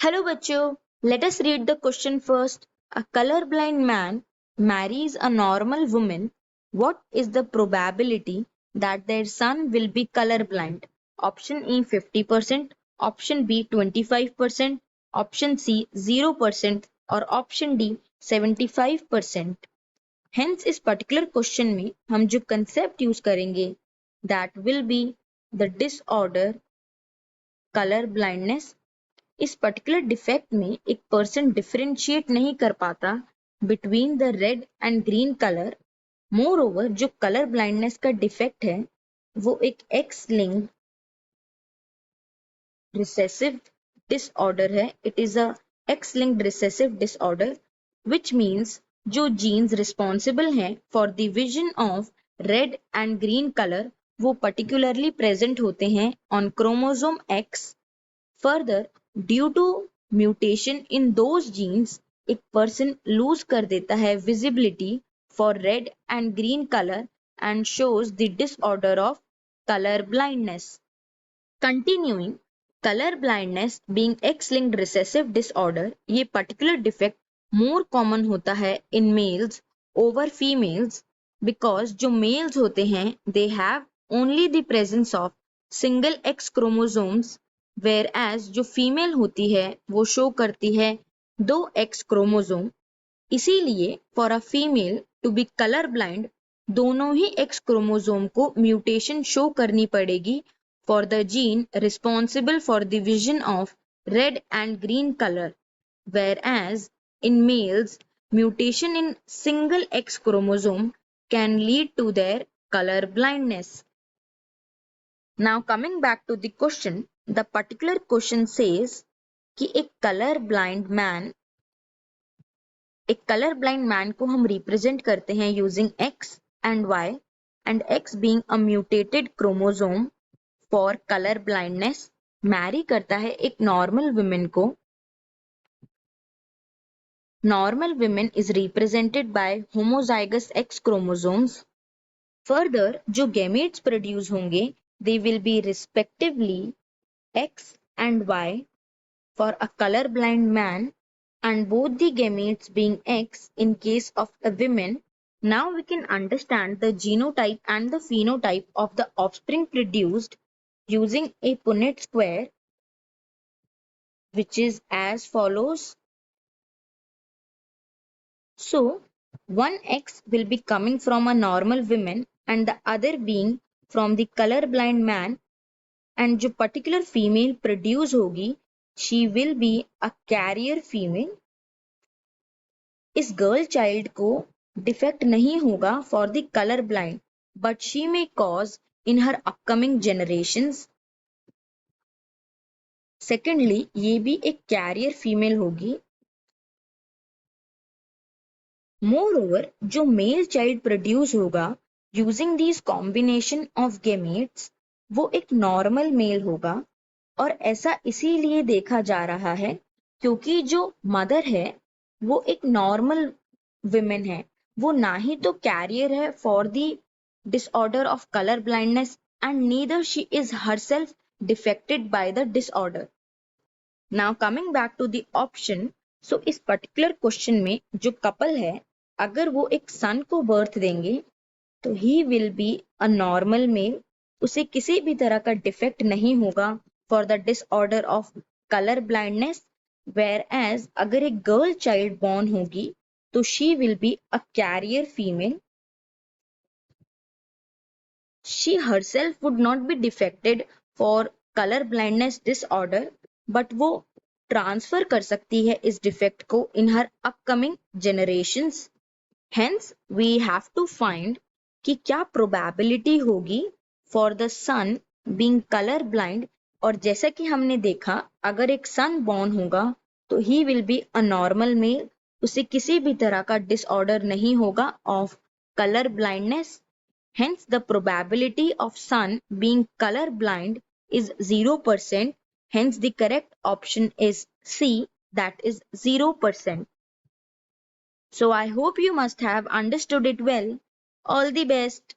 Hello बच्चों, let us read the question first. A colorblind man marries a normal woman. What is the probability that their son will be colorblind? Option E 50%, option B 25%, option C 0% और option D 75%. Hence इस particular question में हम जो concept use करेंगे that will be the disorder color blindness. इस particular defect में एक person differentiate नहीं कर पाता between the red and green colour. More over जो कलर ब्लाइंडनेस का डिफेक्ट है वो एक एक्स लिंक्ड रिसेसिव डिसऑर्डर है. It is a x linked recessive disorder which means जो जीन्स रिस्पॉन्सिबल हैं for the vision of red and green colour वो particularly present होते हैं on chromosome x. Further, due to mutation in those genes, एक person lose कर देता है visibility for red and green color and shows the disorder of color blindness. Continuing, color blindness being X-linked recessive disorder, ये particular defect more common होता है in males over females because जो males होते हैं they have only the presence of single X chromosomes whereas जो female होती है वो शो करती है दो एक्स क्रोमोसोम. इसीलिए for a female to be colour blind दोनों ही एक्स क्रोमोसोम को म्यूटेशन शो करनी पड़ेगी for the gene responsible for the vision of red and green colour, whereas in males mutation in single X chromosome can lead to their color blindness. Now coming back to the question, the particular question says कि एक colour blind man को हम represent करते हैं using X and Y and X being a mutated chromosome for colour blindness marry करता है एक normal women को. Normal women is represented by homozygous X chromosomes. Further जो गैमेट्स प्रोड्यूस होंगे they will be respectively X and Y for a colorblind man and both the gametes being X in case of a woman. Now we can understand the genotype and the phenotype of the offspring produced using a Punnett square which is as follows. So one X will be coming from a normal woman and the other being from the colorblind man. And जो particular female produce होगी she will be a carrier female. इस girl child को defect नहीं होगा for the colour blind but she may cause in her upcoming generations. Secondly ये भी एक carrier female होगी. मोर ओवर जो मेल चाइल्ड प्रोड्यूस होगा using this combination of gametes वो एक नॉर्मल मेल होगा. और ऐसा इसीलिए देखा जा रहा है क्योंकि जो मदर है वो एक नॉर्मल विमेन है, वो ना ही तो कैरियर है for the disorder of colour blindness and neither she is herself defected by the disorder. Now coming back to the option. So इस पर्टिकुलर क्वेश्चन में जो कपल है अगर वो एक सन को बर्थ देंगे तो he will be a normal male. उसे किसी भी तरह का डिफेक्ट नहीं होगा for the disorder of colour blindness. Whereas अगर एक गर्ल चाइल्ड बॉर्न होगी तो she will be a carrier female. She herself would not be defected for colour blindness disorder but वो ट्रांसफर कर सकती है इस डिफेक्ट को in her upcoming generations. Hence we have to find कि क्या प्रोबेबिलिटी होगी for the son being colour blind. और जैसा कि हमने देखा अगर एक सन बॉर्न होगा तो he will be a normal male, उसे किसी भी तरह का डिसऑर्डर नहीं होगा of colour blindness. Hence the probability of son being color blind is 0%. Hence the correct option is C, that is 0%. So I hope you must have understood it well. All the best.